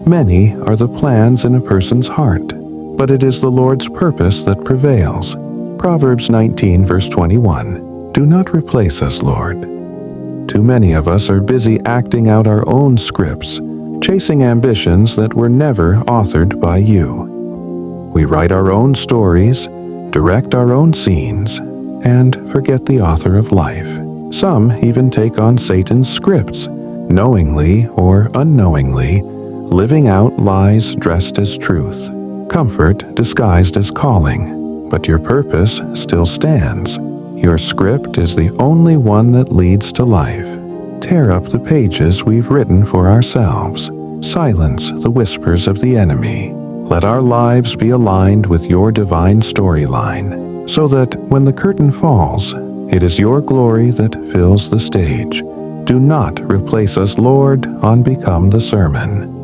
Many are the plans in a person's heart, but it is the Lord's purpose that prevails. Proverbs 19 verse 21. Do not replace us, Lord. Too many of us are busy acting out our own scripts, chasing ambitions that were never authored by you. We write our own stories, direct our own scenes, and forget the author of life. Some even take on Satan's scripts, knowingly or unknowingly, living out lies dressed as truth, comfort disguised as calling. But your purpose still stands. Your script is the only one that leads to life. Tear up the pages we've written for ourselves. Silence the whispers of the enemy. Let our lives be aligned with your divine storyline, so that when the curtain falls, it is your glory that fills the stage. Do not replace us, Lord, on Become the Sermon.